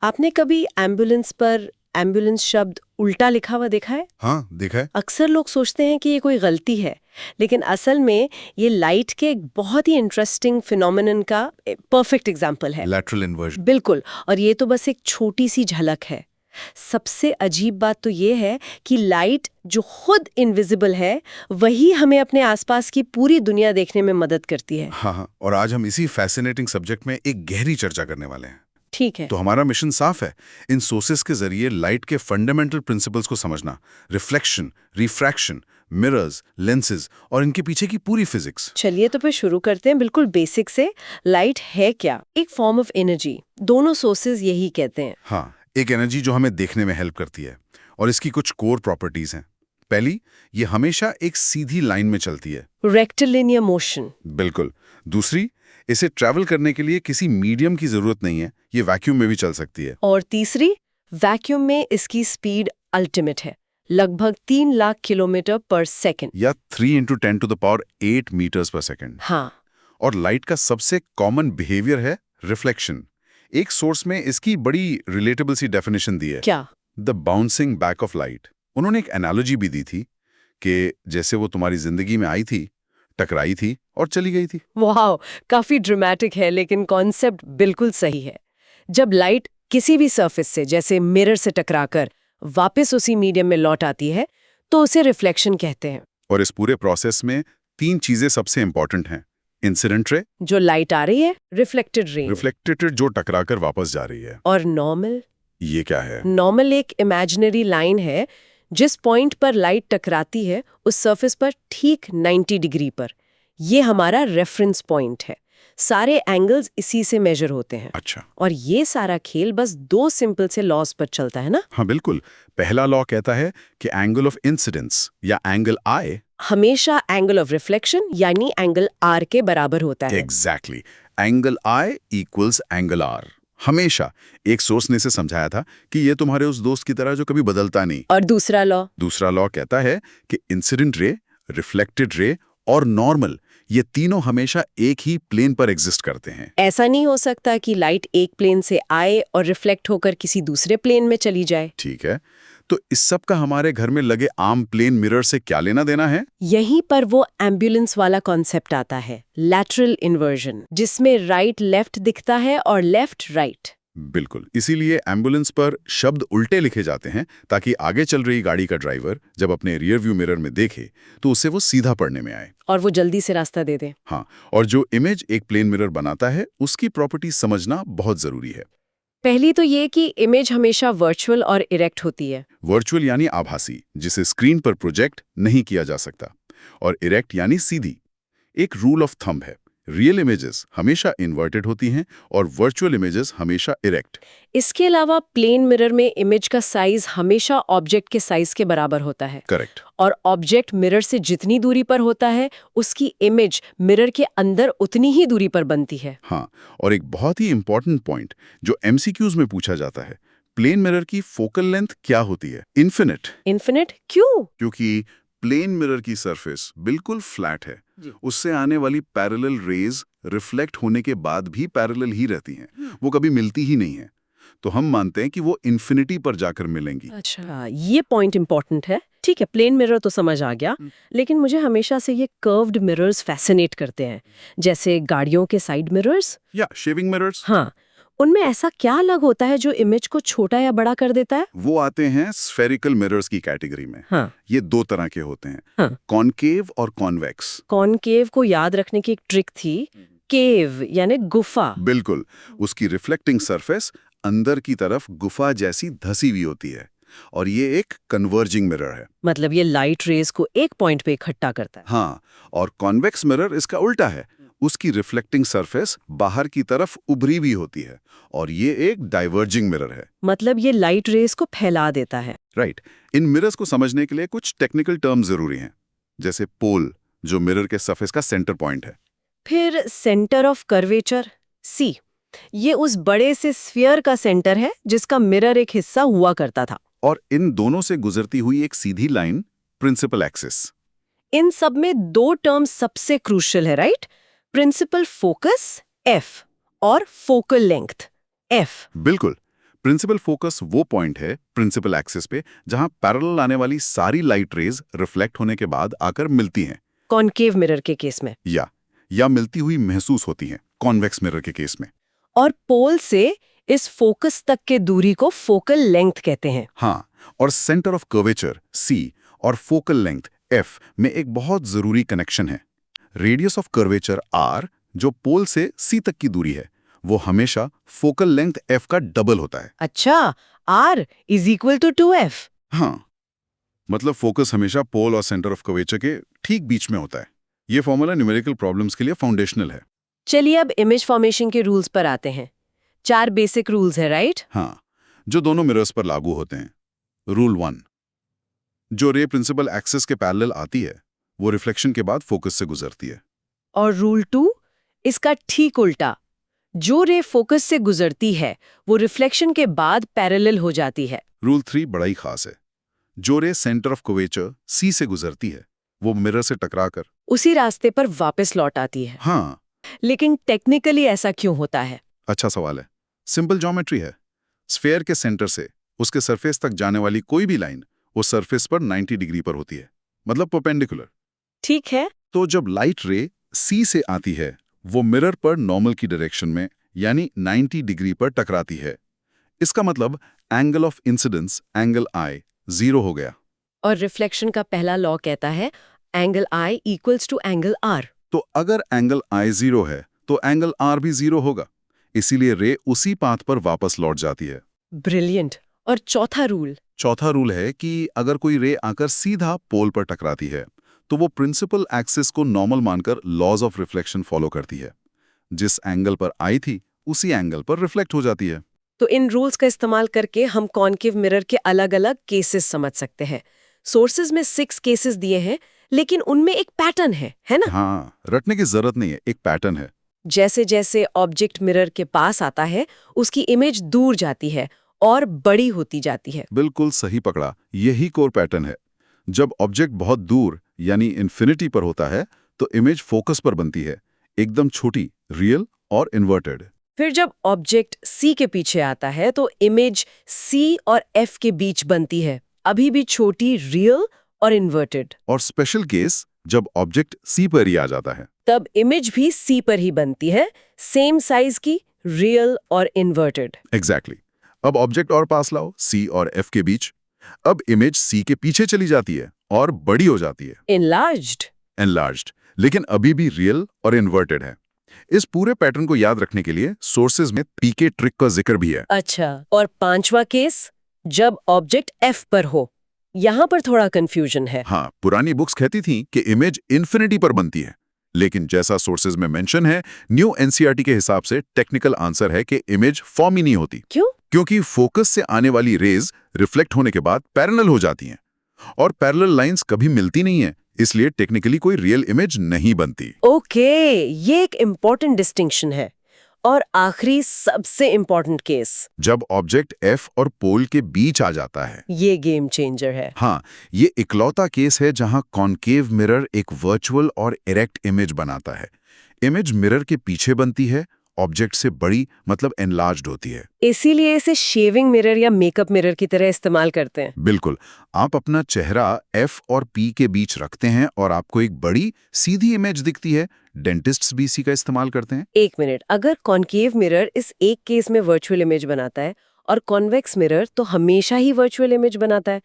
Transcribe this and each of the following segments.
आपने कभी एम्बुलेंस पर एम्बुलेंस शब्द उल्टा लिखा हुआ देखा है? हाँ, देखा है। अक्सर लोग सोचते हैं कि ये कोई गलती है, लेकिन असल में ये लाइट के एक बहुत ही इंटरेस्टिंग फिनोमेनन का परफेक्ट एग्जाम्पल है। Lateral inversion. बिल्कुल, और ये तो बस एक छोटी सी झलक है। सबसे अजीब बात तो ये है कि लाइट जो खुद इनविजिबल है, वही हमें अपने आसपास की पूरी दुनिया देखने में मदद करती है। हाँ हाँ, और आज हम इसी फैसिनेटिंग सब्जेक्ट में एक गहरी चर्चा करने वाले हैं। ठीक है। तो हमारा मिशन साफ है, इन सोर्सेस के जरिए लाइट के फंडामेंटल प्रिंसिपल्स को समझना, रिफ्लेक्शन, रिफ्रैक्शन, मिरर्स, लेंसेज और इनके पीछे की पूरी फिजिक्स। चलिए तो फिर शुरू करते हैं बिल्कुल बेसिक से। लाइट है क्या? एक फॉर्म ऑफ एनर्जी। दोनों सोर्सेज यही कहते हैं। हाँ, एक एनर्जी जो हमें देखने में हेल्प करती है, और इसकी कुछ कोर प्रॉपर्टीज हैं। पहली, ये हमेशा एक सीधी लाइन में चलती है। Rectilinear motion. बिल्कुल। दूसरी, इसे ट्रैवल करने के लिए किसी मीडियम की जरूरत नहीं है, ये वैक्यूम में भी चल सकती है। और तीसरी, वैक्यूम में इसकी स्पीड अल्टीमेट है, लगभग 3 लाख किलोमीटर पर सेकंड। या 3 × 10⁸ मीटर्स पर सेकेंड। हाँ। और लाइट का सबसे कॉमन बिहेवियर है रिफ्लेक्शन। एक सोर्स में इसकी बड़ी रिलेटेबल सी डेफिनेशन दी है, क्या? The bouncing back of light. उन्होंने एक एनालॉजी भी दी थी कि जैसे वो तुम्हारी जिंदगी में आई थी, टकराई थी और चली गई थी। वाह, काफी ड्रामेटिक है, लेकिन कॉन्सेप्ट बिल्कुल सही है। जब लाइट किसी भी सरफेस से, जैसे मिरर से टकराकर वापस उसी मीडियम में लौट आती है, तो उसे रिफ्लेक्शन कहते हैं। और इस पूरे प्रोसेस में 3 चीजें सबसे इंपॉर्टेंट हैं। इंसिडेंट रे, जो लाइट आ रही है, रिफ्लेक्टेड रे। रिफ्लेक्टेड रे जो टकराकर वापस जा रही है। और नॉर्मल। ये क्या है? नॉर्मल एक इमेजिनरी लाइन है, जिस पॉइंट पर लाइट टकराती है उस सरफेस पर ठीक 90 डिग्री पर। ये हमारा रेफरेंस पॉइंट है। सारे एंगल्स इसी से मेजर होते हैं। अच्छा। और ये सारा खेल बस 2 सिंपल से लॉस पर चलता है ना। हाँ बिल्कुल। पहला लॉ कहता है कि एंगल ऑफ इंसिडेंस या एंगल आई हमेशा एंगल ऑफ रिफ्लेक्शन यानी एंगल आर के बराबर होता है। Exactly, angle I equals angle R. हमेशा। एक सोर्स ने इसे समझाया था कि ये तुम्हारे उस दोस्त की तरह जो कभी बदलता नहीं। और दूसरा लॉ कहता है कि इंसिडेंट रे, रिफ्लेक्टेड रे और नॉर्मल, ये तीनों हमेशा एक ही प्लेन पर एग्जिस्ट करते हैं। ऐसा नहीं हो सकता कि लाइट एक प्लेन से आए और रिफ्लेक्ट होकर किसी दूसरे प्लेन में चली जाए। ठीक है, तो इस सब का हमारे घर में लगे आम प्लेन मिरर से क्या लेना देना है? यहीं पर वो एम्बुलेंस वाला कॉन्सेप्ट आता है, लैटरल इन्वर्जन, जिसमें राइट लेफ्ट दिखता है और लेफ्ट राइट। बिल्कुल, इसीलिए एम्बुलेंस पर शब्द उल्टे लिखे जाते हैं, ताकि आगे चल रही गाड़ी का ड्राइवर जब अपने रियर व्यू मिरर में देखे तो उसे वो सीधा पढ़ने में आए और वो जल्दी से रास्ता दे दे। हाँ, और जो इमेज एक प्लेन मिरर बनाता है उसकी प्रॉपर्टी समझना बहुत जरूरी है। पहली तो ये कि इमेज हमेशा वर्चुअल और इरेक्ट होती है। वर्चुअल यानी आभासी, जिसे स्क्रीन पर प्रोजेक्ट नहीं किया जा सकता, और इरेक्ट यानी सीधी। एक रूल ऑफ थंब है, रियल इमेजेस हमेशा इन्वर्टेड होती हैं और वर्चुअल इमेजेस हमेशा इरेक्ट। इसके अलावा प्लेन मिरर में इमेज का साइज हमेशा ऑब्जेक्ट के साइज के बराबर होता है। करेक्ट। और ऑब्जेक्ट मिरर से जितनी दूरी पर होता है, उसकी इमेज मिरर के अंदर उतनी ही दूरी पर बनती है। हाँ, और एक बहुत ही इंपॉर्टेंट पॉइंट जो एमसीक्यूज में पूछा जाता है, प्लेन मिरर की फोकल लेंथ क्या होती है? इन्फिनिट। इन्फिनिट क्यों? क्योंकि प्लेन मिरर की सरफेस बिल्कुल फ्लैट है, उससे आने वाली पैरेलल रेज रिफ्लेक्ट होने के बाद भी पैरेलल ही रहती हैं, वो कभी मिलती ही नहीं है। तो हम मानते हैं कि वो इन्फिनिटी पर जाकर मिलेंगी। अच्छा, ये पॉइंट इंपॉर्टेंट है। ठीक है, प्लेन मिरर तो समझ आ गया, लेकिन मुझे हमेशा से ये कर्व्ड मिरर्स फैसिनेट करते हैं, जैसे गाड़ियों के साइड मिरर्स या शेविंग मिरर्स। हाँ, उनमें ऐसा क्या अलग होता है जो इमेज को छोटा या बड़ा कर देता है? वो आते हैं स्फेरिकल मिरर्स की कैटेगरी में। हाँ। ये 2 तरह के होते हैं, हाँ। कॉनकेव और कॉन्वेक्स। कॉनकेव को याद रखने की एक ट्रिक थी, केव यानी गुफा। बिल्कुल, उसकी रिफ्लेक्टिंग सरफेस अंदर की तरफ गुफा जैसी धसी हुई होती है, और ये एक कन्वर्जिंग मिरर है। मतलब ये लाइट रेज को एक पॉइंट पे इकट्ठा करता है। हाँ, और कॉन्वेक्स मिरर इसका उल्टा है, उसकी रिफ्लेक्टिंग सरफेस बाहर की तरफ उभरी हुई होती है, और ये एक डाइवर्जिंग मिरर है। मतलब ये लाइट रेज को फैला देता है। राइट। इन मिरर्स को समझने के लिए कुछ टेक्निकल टर्म जरूरी हैं, जैसे पोल, जो मिरर के सरफेस का सेंटर पॉइंट है। फिर सेंटर ऑफ कर्वेचर, सी, ये उस बड़े से स्फीयर का सेंटर है जिसका मिरर एक हिस्सा हुआ करता था। और इन दोनों से गुजरती हुई एक सीधी लाइन, प्रिंसिपल एक्सिस। इन सब में 2 टर्म्स सबसे क्रूशियल है, राइट? प्रिंसिपल फोकस एफ और फोकल लेंथ एफ। बिल्कुल, प्रिंसिपल फोकस वो पॉइंट है प्रिंसिपल एक्सिस पे जहां पैरेलल आने वाली सारी लाइट रेज रिफ्लेक्ट होने के बाद आकर मिलती हैं, कॉनकेव मिरर के केस में, या मिलती हुई महसूस होती हैं कॉन्वेक्स मिरर के केस में। और पोल से इस फोकस तक के दूरी को फोकल लेंथ कहते हैं। हाँ, और सेंटर ऑफ कर्वेचर C और फोकल लेंथ F में एक बहुत जरूरी कनेक्शन है। रेडियस ऑफ कर्वेचर R जो पोल से C तक की दूरी है वो हमेशा फोकल लेंथ F का डबल होता है। अच्छा, R = 2F। हाँ, मतलब फोकस हमेशा पोल और सेंटर ऑफ कर्वेचर के ठीक बीच में होता है। ये फॉर्मूला न्यूमेरिकल प्रॉब्लम्स के लिए फाउंडेशनल है। चलिए अब इमेज फॉर्मेशन के रूल्स पर आते हैं। 4 बेसिक रूल्स है, राइट? हाँ, जो दोनों मिरर्स पर लागू होते हैं। रूल 1, जो रे प्रिंसिपल एक्सिस के पैरेलल आती है वो रिफ्लेक्शन के बाद फोकस से गुजरती है। और रूल 2, इसका ठीक उल्टा, जो रे फोकस से गुजरती है वो रिफ्लेक्शन के बाद पैरेलल हो जाती है। रूल 3 बड़ा ही खास है। जो रे सेंटर ऑफ कर्वेचर C से गुजरती है वो मिरर से टकराकर उसी रास्ते पर वापस लौट आती है। हाँ, लेकिन टेक्निकली ऐसा क्यों होता है? अच्छा सवाल है। सिंपल ज्योमेट्री है। स्फेयर के सेंटर से उसके सरफेस तक जाने वाली कोई भी लाइन उस सरफेस पर 90 डिग्री पर होती है, मतलब परपेंडिकुलर। ठीक है। तो जब लाइट रे C से आती है वो मिरर पर नॉर्मल की डायरेक्शन में यानी 90 डिग्री पर टकराती है। इसका मतलब angle of incidence angle I 0 हो गया। और रिफ्लेक्शन का पहला लॉ कहता है एंगल I = एंगल R। तो अगर एंगल I 0 है तो एंगल R भी 0 होगा, इसीलिए रे उसी पाथ पर वापस लौट जाती है। ब्रिलियंट। और चौथा रूल है कि अगर कोई रे आकर सीधा पोल पर टकराती है तो वो प्रिंसिपल एक्सिस को नॉर्मल मानकर लॉज ऑफ रिफ्लेक्शन फॉलो करती है। जिस एंगल पर आई थी उसी एंगल पर रिफ्लेक्ट हो जाती है। तो इन रूल्स का इस्तेमाल करके हम कॉनकेव मिरर के अलग-अलग केसेस समझ सकते हैं। सोर्सेज में 6 केसेस दिए हैं, लेकिन उनमें एक पैटर्न है ना? हाँ, रटने की जरूरत नहीं है, एक पैटर्न है। जैसे जैसे ऑब्जेक्ट मिरर के पास आता है उसकी इमेज दूर जाती है और बड़ी होती जाती है। बिल्कुल सही पकड़ा, यही कोर पैटर्न है। जब ऑब्जेक्ट बहुत दूर यानी इन्फिनिटी पर होता है तो इमेज फोकस पर बनती है, एकदम छोटी, रियल और इन्वर्टेड। फिर जब ऑब्जेक्ट C के पीछे आता है तो इमेज C और F के बीच बनती है, अभी भी छोटी, रियल और इन्वर्टेड। और स्पेशल केस जब ऑब्जेक्ट C पर ही आ जाता है तब इमेज भी C पर ही बनती है, सेम साइज की, रियल और इन्वर्टेड। एग्जैक्टली। अब ऑब्जेक्ट और पास लाओ C और F के बीच। अब इमेज C के पीछे चली जाती है और बड़ी हो जाती है, एनलार्ज्ड, लेकिन अभी भी रियल और इन्वर्टेड है। इस पूरे पैटर्न को याद रखने के लिए सोर्सेज में पीके ट्रिक का जिक्र भी है। अच्छा, और 5वां केस, जब ऑब्जेक्ट F पर हो। यहाँ पर थोड़ा कंफ्यूजन है। हाँ, पुरानी बुक्स कहती थी कि इमेज इन्फिनिटी पर बनती है, लेकिन जैसा सोर्सेज में मेंशन है, न्यू एनसीईआरटी के हिसाब से टेक्निकल आंसर है कि इमेज फॉर्म ही नहीं होती। क्यों? क्योंकि फोकस से आने वाली रेज रिफ्लेक्ट होने के बाद पैरेलल हो जाती हैं, और पैरेलल लाइंस कभी मिलती नहीं है, इसलिए टेक्निकली कोई रियल इमेज नहीं बनती। ओके, ये एक इम्पोर्टेंट डिस्टिंक्शन है। और आखिरी सबसे इम्पोर्टेंट केस, जब ऑब्जेक्ट F और पोल के बीच आ जाता है। ये गेम चेंजर है। हाँ, ये इकलौता केस है जहां कॉनकेव मिरर एक वर्चुअल और इरेक्ट इमेज बनाता है। इमेज मिरर के पीछे बनती है, ऑब्जेक्ट से बड़ी मतलब एनलार्ज्ड होती है। इसीलिए इसे शेविंग मिरर या मेकअप मिरर की तरह इस्तेमाल करते हैं। बिल्कुल, आप अपना चेहरा F और P के बीच रखते हैं और आपको एक बड़ी सीधी इमेज दिखती है। डेंटिस्ट्स भी इसी का इस्तेमाल करते हैं। 1 मिनट, अगर कॉनकेव मिरर इस एक केस में वर्चुअल इमेज बनाता है और कॉन्वेक्स मिरर तो हमेशा ही वर्चुअल इमेज बनाता है,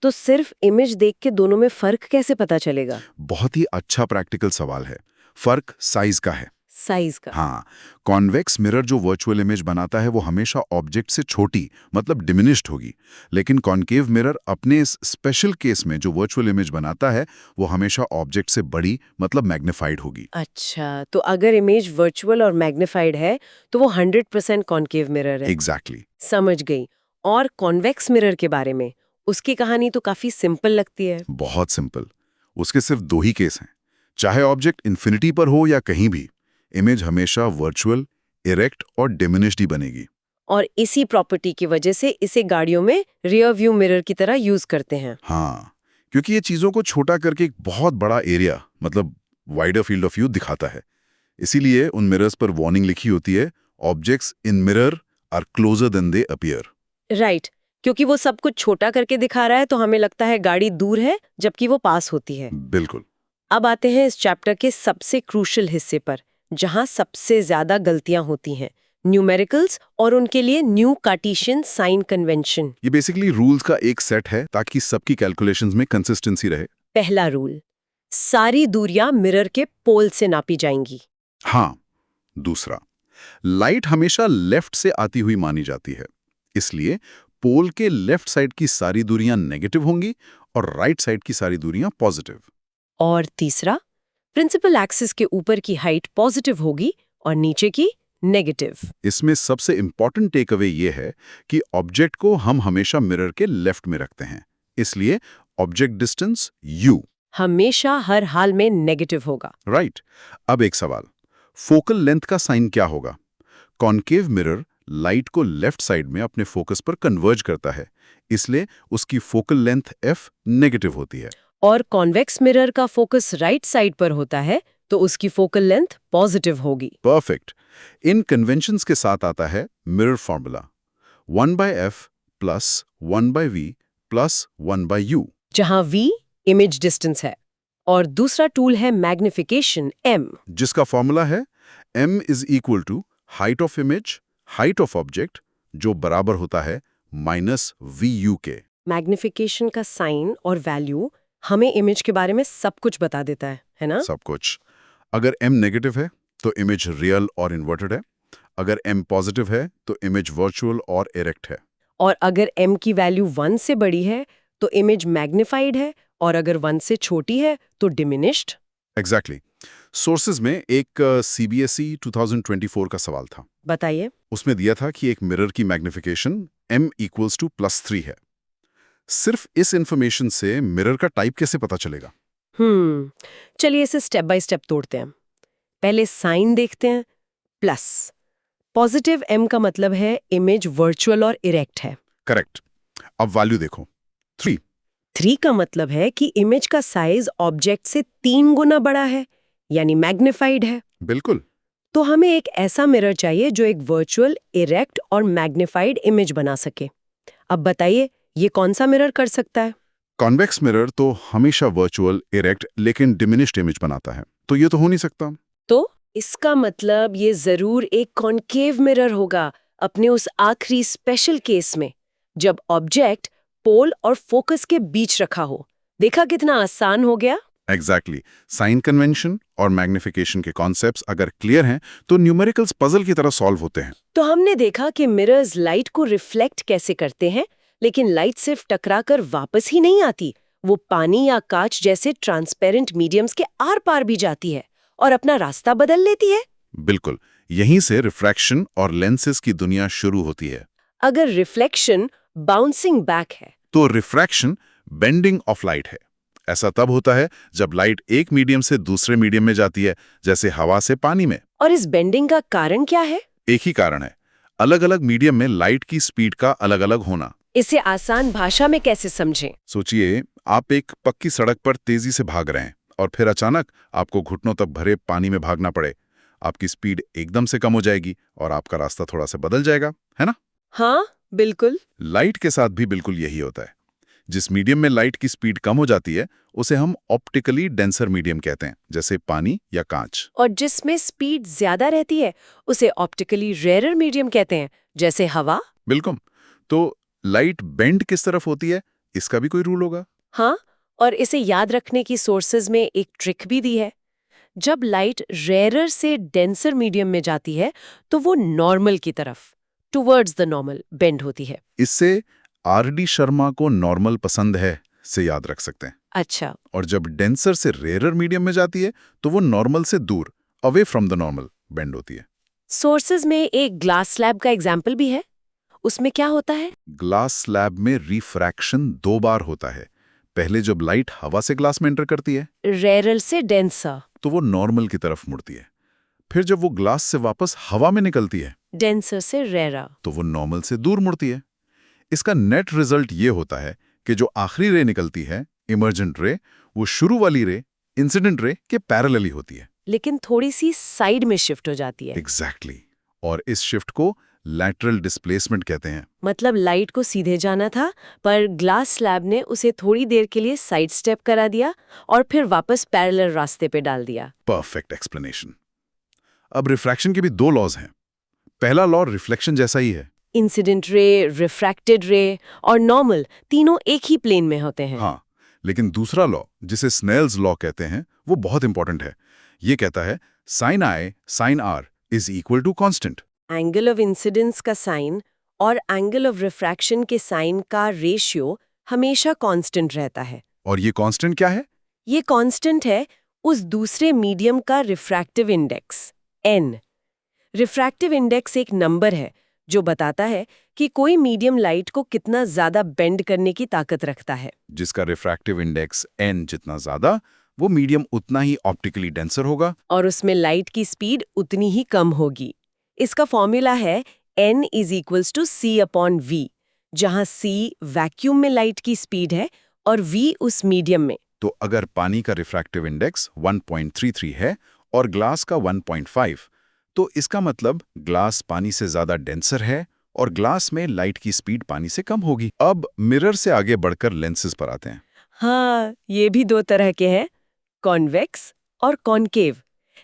तो सिर्फ इमेज देख के दोनों में फर्क कैसे पता चलेगा? बहुत ही अच्छा प्रैक्टिकल सवाल है। फर्क साइज का है। साइज का? हाँ, कॉन्वेक्स मिरर जो वर्चुअल इमेज बनाता है वो हमेशा ऑब्जेक्ट से छोटी मतलब डिमिनिश्ड होगी, लेकिन कॉनकेव मिरर अपने इस स्पेशल केस में जो वर्चुअल इमेज बनाता है वो हमेशा ऑब्जेक्ट से बड़ी मतलब मैग्नीफाइड होगी। अच्छा, तो अगर इमेज वर्चुअल और मैग्नीफाइड है तो वो 100% कॉनकेव मिरर है। एग्जैक्टली। समझ गई। और कॉन्वेक्स मिरर के बारे में, उसकी कहानी तो काफी सिंपल लगती है। बहुत सिंपल। उसके सिर्फ 2 ही केस हैं। चाहे ऑब्जेक्ट इन्फिनिटी पर हो या कहीं भी, इमेज हमेशा वर्चुअल, इरेक्ट और डिमिनिश्ड ही बनेगी। और इसी प्रॉपर्टी की वजह से इसे गाड़ियों में रियर व्यू मिरर की तरह यूज करते हैं। हाँ, क्योंकि ये चीजों को छोटा करके एक बहुत बड़ा एरिया मतलब वाइडर फील्ड ऑफ व्यू दिखाता है। इसीलिए उन मिरर्स पर वार्निंग लिखी होती है, objects in mirror are closer than they appear. Right, क्योंकि वो सब कुछ छोटा करके दिखा रहा है तो हमें लगता है गाड़ी दूर है जबकि वो पास होती है। बिल्कुल। अब आते हैं इस चैप्टर के सबसे क्रूशियल हिस्से पर, जहां सबसे ज्यादा गलतियां होती हैं, न्यूमेरिकल्स और उनके लिए न्यू कार्टेशियन साइन कन्वेंशन। ये बेसिकली रूल्स का एक सेट है ताकि सबकी कैलकुलेशंस में कंसिस्टेंसी रहे। पहला रूल, सारी दूरियां मिरर के पोल से नापी जाएंगी। हाँ। दूसरा, लाइट हमेशा लेफ्ट से आती हुई मानी जाती है, इसलिए पोल के लेफ्ट साइड की सारी दूरियां नेगेटिव होंगी और राइट साइड की सारी दूरियां पॉजिटिव। और तीसरा, प्रिंसिपल एक्सिस के ऊपर की हाइट पॉजिटिव होगी और नीचे की नेगेटिव। इसमें सबसे इंपॉर्टेंट टेक अवे ये है कि ऑब्जेक्ट को हम हमेशा मिरर के लेफ्ट में रखते हैं, इसलिए ऑब्जेक्ट डिस्टेंस u हमेशा हर हाल में नेगेटिव होगा। राइट। अब एक सवाल, फोकल लेंथ का साइन क्या होगा? कॉन्केव मिरर लाइट को लेफ्ट साइड में अपने फोकस पर कन्वर्ज करता है, इसलिए उसकी फोकल लेंथ f नेगेटिव होती है। और कॉन्वेक्स मिरर का फोकस राइट साइड पर होता है तो उसकी फोकल लेंथ पॉजिटिव होगी। परफेक्ट। इन कन्वेंशंस के साथ आता है mirror formula 1/f plus 1/v plus 1/u, जहां v इमेज डिस्टेंस है और दूसरा टूल है मैग्निफिकेशन m, जिसका फॉर्मूला है m is equal to height of image height of object, जो बराबर होता है -vu के। मैग्निफिकेशन का साइन और वैल्यू हमें इमेज के बारे में सब कुछ बता देता है ना? सब कुछ। अगर m नेगेटिव है तो इमेज रियल और इन्वर्टेड है, अगर m पॉजिटिव है तो इमेज वर्चुअल और इरेक्ट है। और अगर m की वैल्यू 1 से बड़ी है तो इमेज मैग्निफाइड है और अगर 1 से छोटी है तो डिमिनिश्ड। एग्जैक्टली। सोर्सेज में एक CBSE 2024 का सवाल था। बताइए। उसमें दिया था कि एक मिरर की मैग्निफिकेशन m इक्वल्स टू +3 है। सिर्फ इस इंफॉर्मेशन से मिरर का टाइप कैसे पता चलेगा? चलिए इसे स्टेप बाय स्टेप तोड़ते हैं। पहले साइन देखते हैं। प्लस, पॉजिटिव m का मतलब है इमेज वर्चुअल और इरेक्ट है। करेक्ट। अब वैल्यू देखो, 3। 3 का मतलब है कि इमेज का साइज ऑब्जेक्ट से 3 गुना बड़ा है, यानी मैग्निफाइड है। बिल्कुल। तो हमें एक ऐसा मिरर चाहिए जो एक वर्चुअल, इरेक्ट और मैग्निफाइड इमेज बना सके। अब बताइए, ये कौन सा मिरर कर सकता है? कॉन्वेक्स मिरर तो हमेशा वर्चुअल, इरेक्ट लेकिन डिमिनिश्ड इमेज बनाता है, तो ये तो हो नहीं सकता। तो इसका मतलब ये जरूर एक कॉन्केव मिरर होगा, अपने उस आखिरी स्पेशल केस में, जब ऑब्जेक्ट पोल और फोकस के बीच रखा हो। देखा कितना आसान हो गया? एग्जैक्टली। साइन कन्वेंशन और मैग्निफिकेशन के कॉन्सेप्ट्स अगर क्लियर हैं तो न्यूमेरिकल्स पजल की तरह सॉल्व होते हैं। तो हमने देखा कि मिरर्स लाइट को रिफ्लेक्ट कैसे करते हैं, लेकिन लाइट सिर्फ टकराकर वापस ही नहीं आती, वो पानी या कांच जैसे ट्रांसपेरेंट मीडियम्स के आर पार भी जाती है और अपना रास्ता बदल लेती है। बिल्कुल, यहीं से रिफ्रैक्शन और लेंसेज की दुनिया शुरू होती है। अगर रिफ्लेक्शन बाउंसिंग बैक है तो रिफ्रैक्शन बेंडिंग ऑफ लाइट है। ऐसा तब होता है जब लाइट एक मीडियम से दूसरे मीडियम में जाती है, जैसे हवा से पानी में। और इस बेंडिंग का कारण क्या है? एक ही कारण है, अलग-अलग मीडियम में लाइट की स्पीड का अलग-अलग होना। इसे आसान भाषा में कैसे समझें? सोचिए, आप एक पक्की सड़क पर तेजी से भाग रहे हैं और फिर अचानक आपको घुटनों तक भरे पानी में भागना पड़े। आपकी स्पीड एकदम से कम हो जाएगी और आपका रास्ता थोड़ा सा बदल जाएगा, है ना? हाँ, बिल्कुल। लाइट के साथ भी बिल्कुल यही होता है। जिस मीडियम में लाइट की स्पीड कम हो जाती है उसे हम ऑप्टिकली डेंसर मीडियम कहते हैं, जैसे पानी या कांच। और जिसमें स्पीड ज्यादा रहती है उसे ऑप्टिकली रेयरर मीडियम कहते हैं, जैसे हवा। बिल्कुल। तो लाइट बेंड किस तरफ होती है, इसका भी कोई रूल होगा? हाँ, और इसे याद रखने की सोर्सेज में एक ट्रिक भी दी है। जब लाइट रेयरर से डेंसर मीडियम में जाती है तो वो नॉर्मल की तरफ, टुवर्ड्स द नॉर्मल, बेंड होती है। इससे R.D. शर्मा को नॉर्मल पसंद है से याद रख सकते हैं। अच्छा। और जब डेंसर से रेयरर मीडियम में जाती है तो वो नॉर्मल से दूर, away from the normal, bend होती है। सोर्सेज में एक ग्लास स्लैब का एग्जाम्पल भी है। उसमें क्या होता है? ग्लास स्लैब में रिफ्रैक्शन 2 बार होता है। पहले जब लाइट हवा से ग्लास में एंटर करती है, रेयरर से डेंसर, तो वो नॉर्मल की तरफ मुड़ती है। फिर जब वो ग्लास से वापस हवा में निकलती है, डेंसर से रेयरर, तो वो नॉर्मल से दूर मुड़ती है। इसका नेट रिजल्ट ये होता है कि जो आखिरी रे निकलती है, इमर्जेंट रे, वो शुरू वाली रे, इंसिडेंट रे के पैरेलल ही होती है। लेकिन थोड़ी सी साइड में शिफ्ट हो जाती है। एग्जैक्टली। और इस शिफ्ट को लैटरल डिस्प्लेसमेंट कहते हैं। मतलब लाइट को सीधे जाना था, पर ग्लास स्लैब ने उसे थोड़ी देर के लिए साइड स्टेप करा दिया और फिर वापस पैरेलल रास्ते पे डाल दिया। Perfect explanation. अब रिफ्रैक्शन के भी दो लॉज हैं। पहला लॉ रिफ्लेक्शन जैसा ही है। इंसिडेंट रे, रिफ्रैक्टेड रे और नॉर्मल तीनों एक ही प्लेन में होते हैं। हाँ, लेकिन दूसरा लॉ, जिसे स्नेल्स लॉ कहते हैं, वो बहुत इंपॉर्टेंट है। ये कहता है sine I sine R is equal to constant. Angle of incidence का साइन और एंगल ऑफ रिफ्रैक्शन के साइन का रेशियो हमेशा कांस्टेंट रहता है। और ये कांस्टेंट क्या है? ये कांस्टेंट है उस दूसरे मीडियम का refractive index n। Refractive index एक नंबर है जो बताता है कि कोई मीडियम लाइट को कितना ज्यादा बेंड करने की ताकत रखता है। जिसका रिफ्रैक्टिव इंडेक्स n जितना ज्यादा, वो मीडियम उतना ही ऑप्टिकली डेंसर होगा और उसमें लाइट की स्पीड उतनी ही कम होगी। इसका फॉर्मूला है n = c/v, जहां c वैक्यूम में लाइट की स्पीड है और v उस मीडियम में। तो अगर पानी का रिफ्रैक्टिव इंडेक्स 1.33 है और ग्लास का 1.5, तो इसका मतलब ग्लास पानी से ज्यादा डेंसर है और ग्लास में लाइट की स्पीड पानी से कम होगी। अब मिरर से आगे बढ़कर लेंसेज पर आते हैं। हाँ, ये भी दो तरह के हैं, कॉन्वेक्स और कॉनकेव।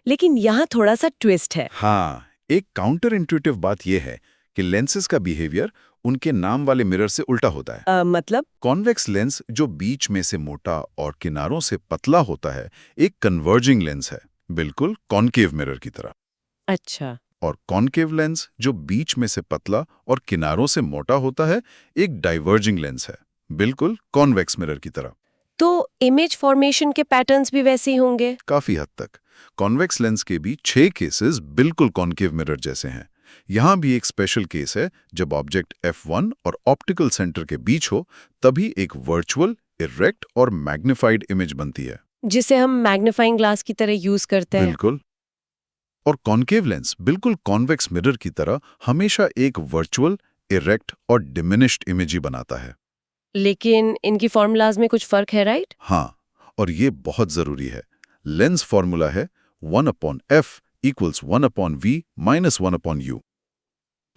लेकिन यहाँ थोड़ा सा ट्विस्ट है। हाँ, एक काउंटर इंट्यूटिव बात यह है कि लेंसेज का बिहेवियर उनके नाम वाले मिरर से उल्टा होता है। मतलब कॉन्वेक्स लेंस, जो बीच में से मोटा और किनारों से पतला होता है, एक कन्वर्जिंग लेंस है, बिल्कुल कॉनकेव मिरर की तरह। अच्छा। और कॉनकेव लेंस, जो बीच में से पतला और किनारों से मोटा होता है, एक डाइवर्जिंग लेंस है, बिल्कुल कॉन्वेक्स मिरर की तरह। तो इमेज फॉर्मेशन के पैटर्न्स भी वैसे ही होंगे? काफी हद तक। कॉन्वेक्स लेंस के भी 6 केसेस बिल्कुल कॉनकेव मिरर जैसे हैं। यहां भी एक स्पेशल केस है, जब ऑब्जेक्ट F1 और ऑप्टिकल सेंटर के बीच हो, तभी एक वर्चुअल, इरेक्ट और मैग्निफाइड इमेज बनती है, जिसे हम मैग्नीफाइंग ग्लास की तरह यूज करते हैं। बिल्कुल। और कॉनकेव लेंस बिल्कुल कॉन्वेक्स मिरर की तरह हमेशा एक वर्चुअल, इरेक्ट और डिमिनिश्ड इमेज ही बनाता है। लेकिन इनकी फॉर्मूलाज में कुछ फर्क है, राइट? हाँ, और ये बहुत जरूरी है। लेंस फॉर्मूला है 1/f = 1/v - 1/u।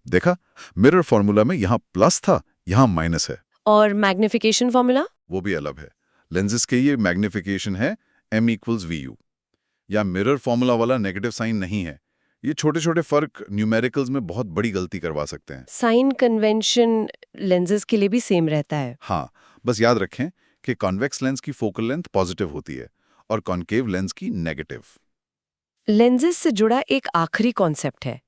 देखा, मिरर फॉर्मूला में यहाँ प्लस था, यहाँ माइनस है। और मैग्निफिकेशन फॉर्मूला? वो भी अलग है। लेंसेज के ये मैग्निफिकेशन है m = vu। या मिरर फॉर्मूला वाला नेगेटिव साइन नहीं है। ये छोटे छोटे फर्क न्यूमेरिकल्स में बहुत बड़ी गलती करवा सकते हैं। साइन कन्वेंशन लेंसेज के लिए भी सेम रहता है? हाँ, बस याद रखें कि कॉन्वेक्स लेंस की फोकल लेंथ पॉजिटिव होती है और कॉनकेव लेंस की नेगेटिव। लेंसेज से जुड़ा एक आखिरी कॉन्सेप्ट है,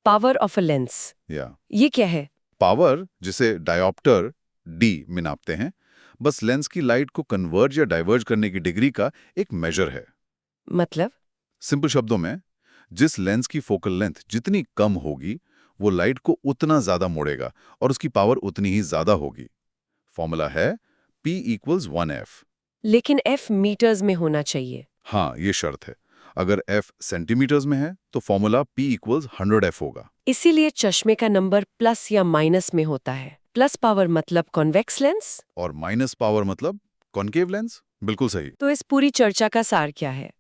पावर ऑफ अ लेंस। ये क्या है? पावर, जिसे डायोप्टर D में नापते हैं, बस लेंस की लाइट को कन्वर्ज या डाइवर्ज करने की डिग्री का एक मेजर है। मतलब? सिंपल शब्दों में, जिस लेंस की फोकल लेंथ जितनी कम होगी, वो लाइट को उतना ज्यादा मोड़ेगा और उसकी पावर उतनी ही ज्यादा होगी। फॉर्मूला है P = 1f। लेकिन f मीटर्स में होना चाहिए। हाँ, ये शर्त है। अगर f सेंटीमीटर्स में है तो फॉर्मूला P = 100f होगा। इसीलिए चश्मे का नंबर प्लस या माइनस में होता है। प्लस पावर मतलब कॉन्वेक्स लेंस और माइनस पावर मतलब कॉनकेव लेंस। बिल्कुल सही। तो इस पूरी चर्चा का सार क्या है?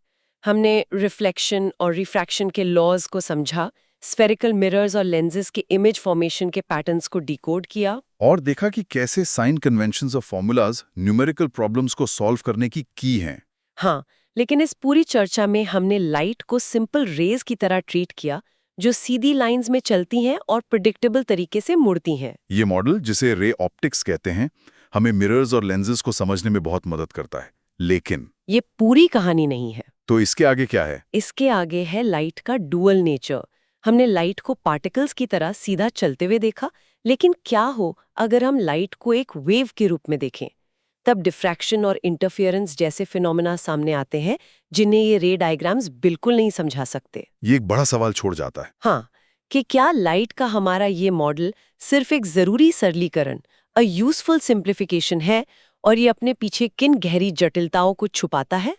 हमने रिफ्लेक्शन और रिफ्रैक्शन के लॉज को समझा, स्फेरिकल मिरर्स और लेंसेज के इमेज फॉर्मेशन के पैटर्न्स को डिकोड किया और देखा कि कैसे साइन कन्वेंशंस और फॉर्मूलाज न्यूमेरिकल प्रॉब्लम्स को सॉल्व करने की हैं। हाँ, लेकिन इस पूरी चर्चा में हमने लाइट को सिंपल रेज की तरह ट्रीट किया, जो सीधी लाइंस में चलती हैं और प्रेडिक्टेबल तरीके से मुड़ती हैं। ये मॉडल, जिसे रे ऑप्टिक्स कहते हैं, हमें मिरर्स और लेंसेज को समझने में बहुत मदद करता है। लेकिन ये पूरी कहानी नहीं है। तो इसके आगे क्या है? इसके आगे है लाइट का डुअल नेचर। हमने लाइट को पार्टिकल्स की तरह सीधा चलते हुए देखा, लेकिन क्या हो अगर हम लाइट को एक वेव के रूप में देखें? तब डिफ्रैक्शन और इंटरफेरेंस जैसे फिनोमेना सामने आते हैं, जिन्हें ये रे डायग्राम्स बिल्कुल नहीं समझा सकते। ये एक बड़ा सवाल छोड़ जाता है। हाँ, कि क्या लाइट का हमारा ये मॉडल सिर्फ एक जरूरी सरलीकरण, अ यूजफुल सिंप्लीफिकेशन है, और ये अपने पीछे किन गहरी जटिलताओं को छुपाता है?